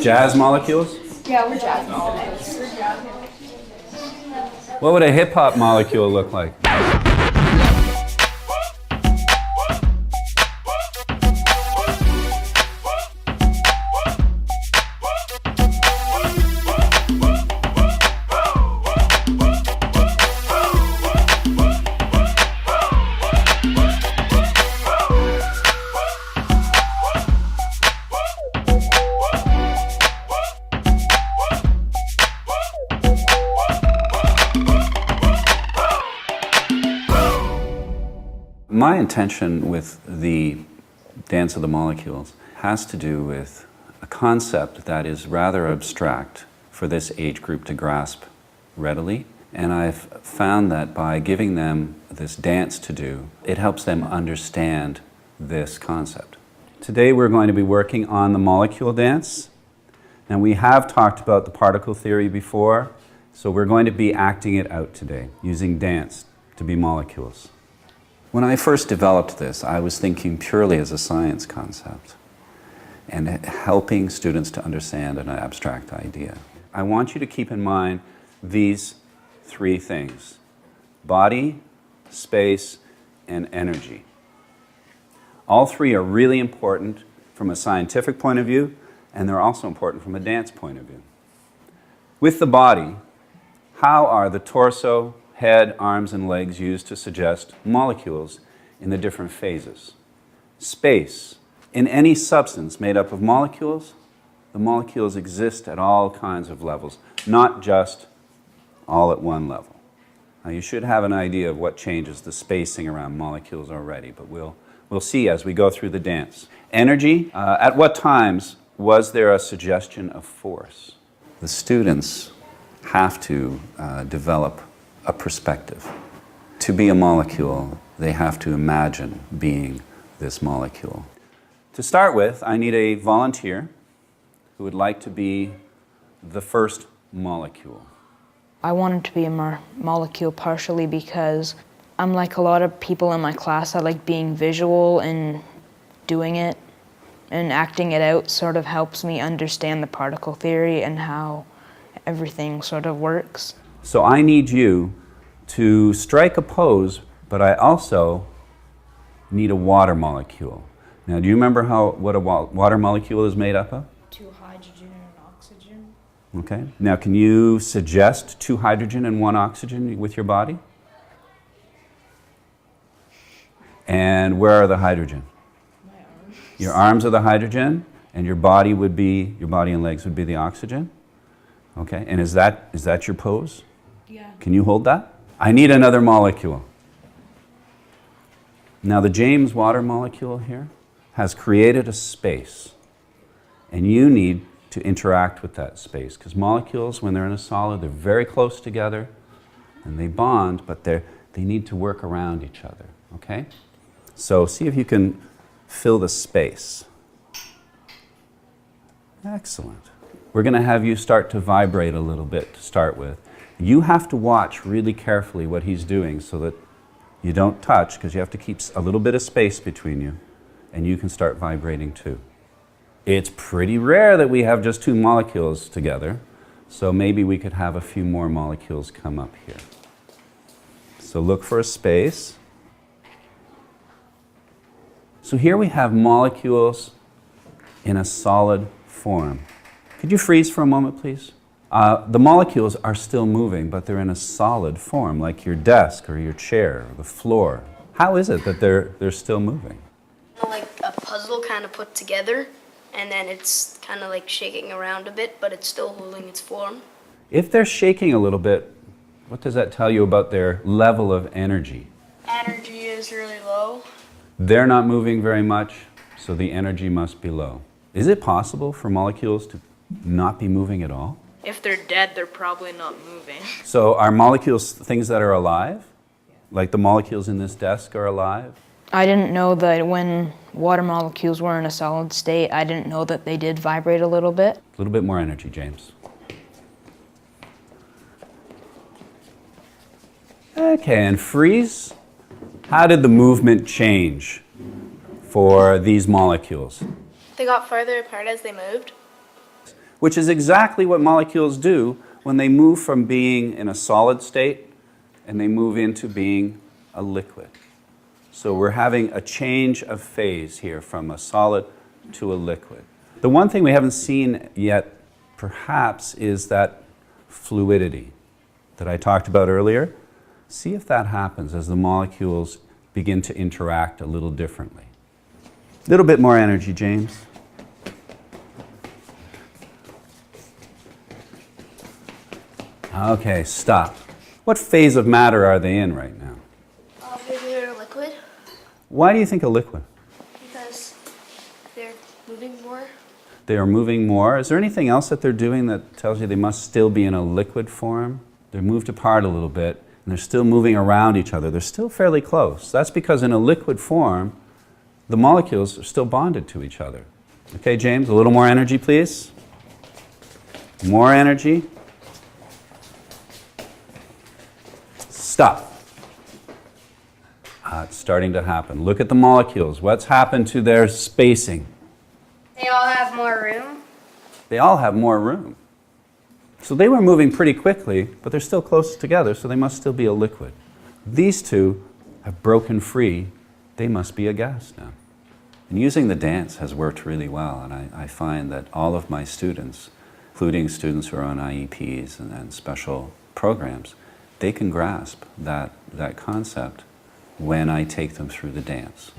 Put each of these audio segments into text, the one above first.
Jazz molecules? Yeah, we're jazz molecules. What would a hip-hop molecule look like? My intention with the Dance of the Molecules has to do with a concept that is rather abstract for this age group to grasp readily. And I've found that by giving them this dance to do, it helps them understand this concept. Today we're going to be working on the molecule dance. And we have talked about the particle theory before, so we're going to be acting it out today, using dance to be molecules. When I first developed this, I was thinking purely as a science concept and helping students to understand an abstract idea. I want you to keep in mind these three things: body, space, and energy. All three are really important from a scientific point of view, and they're also important from a dance point of view. With the body, how are the torso, head, arms, and legs used to suggest molecules in the different phases? Space. In any substance made up of molecules, the molecules exist at all kinds of levels, not just all at one level. Now, you should have an idea of what changes the spacing around molecules already, but we'll see as we go through the dance. Energy. At what times was there a suggestion of force? The students have to develop a perspective. To be a molecule, they have to imagine being this molecule. To start with, I need a volunteer who would like to be the first molecule. I wanted to be a molecule partially because I'm like a lot of people in my class. I like being visual and doing it, and acting it out sort of helps me understand the particle theory and how everything sort of works. So I need you to strike a pose, but I also need a water molecule. Now, do you remember what a water molecule is made up of? 2 hydrogen and an oxygen. Okay. Now, can you suggest 2 hydrogen and 1 oxygen with your body? And where are the hydrogen? My arms. Your arms are the hydrogen, and your body and legs would be the oxygen. Okay. And is that your pose? Yeah. Can you hold that? I need another molecule. Now, the James water molecule here has created a space, and you need to interact with that space, because molecules, when they're in a solid, they're very close together, and they bond, but they need to work around each other, okay? So see if you can fill the space. Excellent. We're going to have you start to vibrate a little bit to start with. You have to watch really carefully what he's doing so that you don't touch, because you have to keep a little bit of space between you, and you can start vibrating too. It's pretty rare that we have just 2 molecules together, so maybe we could have a few more molecules come up here. So look for a space. So here we have molecules in a solid form. Could you freeze for a moment, please? The molecules are still moving, but they're in a solid form, like your desk or your chair or the floor. How is it that they're still moving? Like a puzzle kind of put together, and then it's kind of like shaking around a bit, but it's still holding its form. If they're shaking a little bit, what does that tell you about their level of energy? Energy is really low. They're not moving very much, so the energy must be low. Is it possible for molecules to not be moving at all? If they're dead, they're probably not moving. So are molecules things that are alive? Like the molecules in this desk are alive? I didn't know that when water molecules were in a solid state, I didn't know that they did vibrate a little bit. A little bit more energy, James. Okay, and freeze. How did the movement change for these molecules, They got farther apart as they moved. which is exactly what molecules do when they move from being in a solid state and they move into being a liquid. So we're having a change of phase here from a solid to a liquid. The one thing we haven't seen yet, perhaps, is that fluidity that I talked about earlier. See if that happens as the molecules begin to interact a little differently. A little bit more energy, James. Okay, stop. What phase of matter are they in right now? Maybe they're liquid Why do you think a liquid? because they're moving more. They are moving more. Is there anything else that they're doing that tells you they must still be in a liquid form? They're moved apart a little bit, and they're still moving around each other. They're still fairly close. That's because in a liquid form, the molecules are still bonded to each other. Okay, James, a little more energy, please. More energy. Stop. It's starting to happen. Look at the molecules. What's happened to their spacing? They all have more room. They all have more room. So they were moving pretty quickly, but they're still close together, so they must still be a liquid. These two have broken free. They must be a gas now. And using the dance has worked really well, and I find that all of my students, including students who are on IEPs and special programs, they can grasp that concept when I take them through the dance.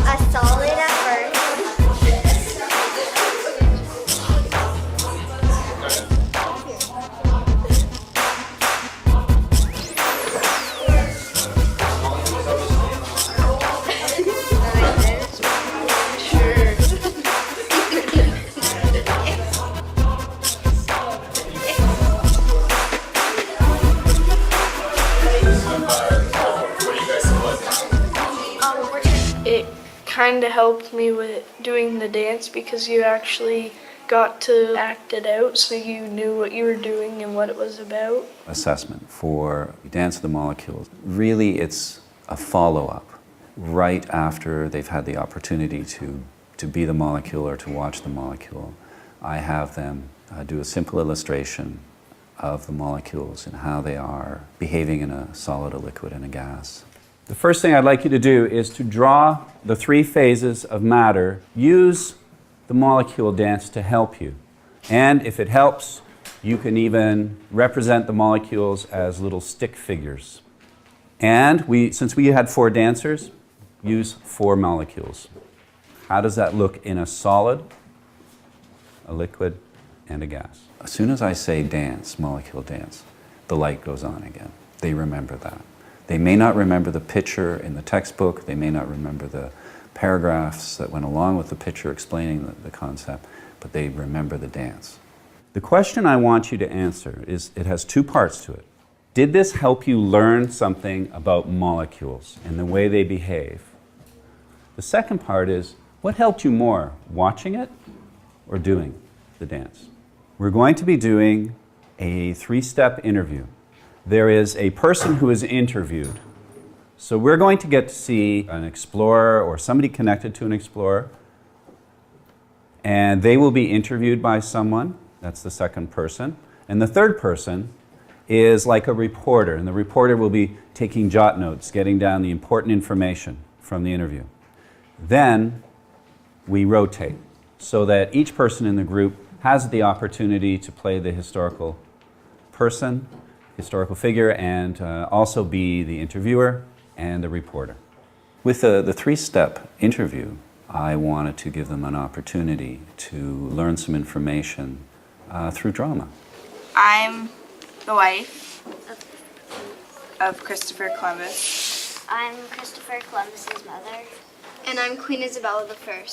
A solid at first. It kind of helped me with doing the dance because you actually got to act it out so you knew what you were doing and what it was about. Assessment for Dance of the Molecules. Really, it's a follow-up right after they've had the opportunity to be the molecule or to watch the molecule. I have them do a simple illustration of the molecules and how they are behaving in a solid, a liquid, and a gas. The first thing I'd like you to do is to draw the three phases of matter. Use the molecule dance to help you. And if it helps, you can even represent the molecules as little stick figures. And since we had 4 dancers, use 4 molecules. How does that look in a solid, a liquid, and a gas? As soon as I say dance, molecule dance, the light goes on again. They remember that. They may not remember the picture in the textbook, they may not remember the paragraphs that went along with the picture explaining the concept, but they remember the dance. The question I want you to answer is, it has 2 parts to it. Did this help you learn something about molecules and the way they behave? The second part is, what helped you more, watching it or doing the dance? We're going to be doing a 3-step interview. There is a person who is interviewed. So we're going to get to see an explorer or somebody connected to an explorer, and they will be interviewed by someone. That's the second person. And the third person is like a reporter, and the reporter will be taking jot notes, getting down the important information from the interview. Then we rotate so that each person in the group has the opportunity to play the historical person, historical figure, and also be the interviewer and the reporter. With the 3-step interview, I wanted to give them an opportunity to learn some information through drama. I'm the wife of Christopher Columbus. I'm Christopher Columbus's mother. And I'm Queen Isabella I.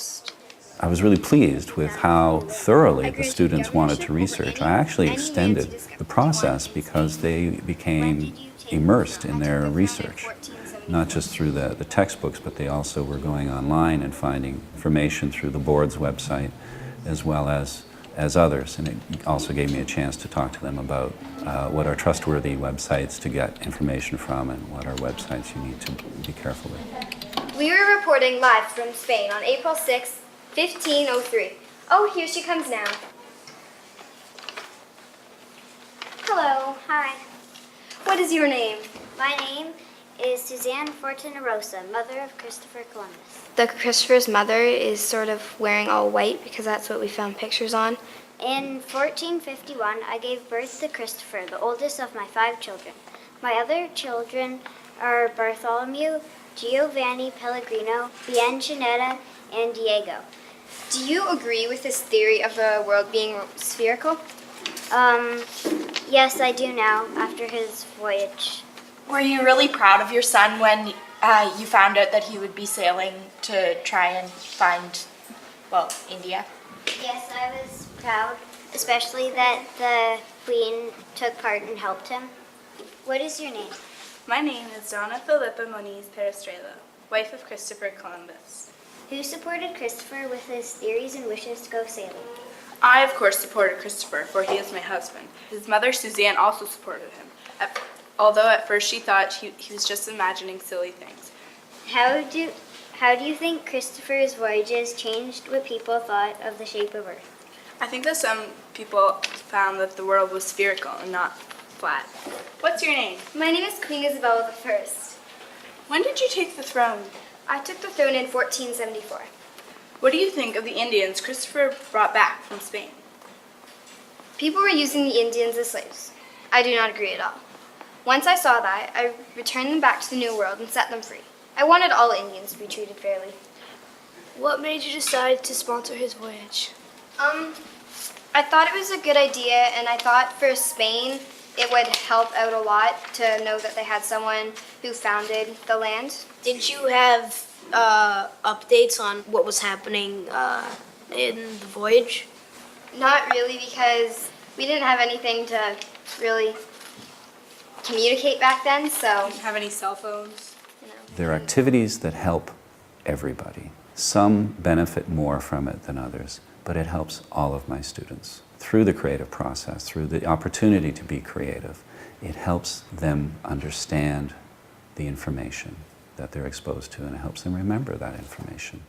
I was really pleased with how thoroughly the students wanted to research. I actually extended the process because they became immersed in their research, not just through the textbooks, but they also were going online and finding information through the board's website, as well as as others, and it also gave me a chance to talk to them about what are trustworthy websites to get information from and what are websites you need to be careful with. We were reporting live from Spain on April 6, 1503. Oh, here she comes now. Hello, hi. What is your name? My name is Suzanne Fortunarosa, mother of Christopher Columbus. The Christopher's mother is sort of wearing all white because that's what we found pictures on. In 1451, I gave birth to Christopher, the oldest of my 5 children. My other children are Bartholomew, Giovanni Pellegrino, Biancanetta, and Diego. Do you agree with this theory of the world being spherical? Yes, I do now, after his voyage. Were you really proud of your son when you found out that he would be sailing to try and find, well, India? Yes, I was proud, especially that the Queen took part and helped him. What is your name? My name is Donna Philippa Moniz Perestrela, wife of Christopher Columbus. Who supported Christopher with his theories and wishes to go sailing? I, of course, supported Christopher, for he is my husband. His mother, Suzanne, also supported him, although at first she thought he was just imagining silly things. How do you think Christopher's voyages changed what people thought of the shape of Earth? I think that some people found that the world was spherical and not flat. What's your name? My name is Queen Isabella I. When did you take the throne? I took the throne in 1474. What do you think of the Indians Christopher brought back from Spain? People were using the Indians as slaves. I do not agree at all. Once I saw that, I returned them back to the New World and set them free. I wanted all Indians to be treated fairly. What made you decide to sponsor his voyage? I thought it was a good idea, and I thought for Spain it would help out a lot to know that they had someone who founded the land. Did you have updates on what was happening in the voyage? Not really, because we didn't have anything to really communicate back then, so. Didn't have any cell phones? There are activities that help everybody. Some benefit more from it than others, but it helps all of my students. Through the creative process, through the opportunity to be creative, it helps them understand the information that they're exposed to, and it helps them remember that information.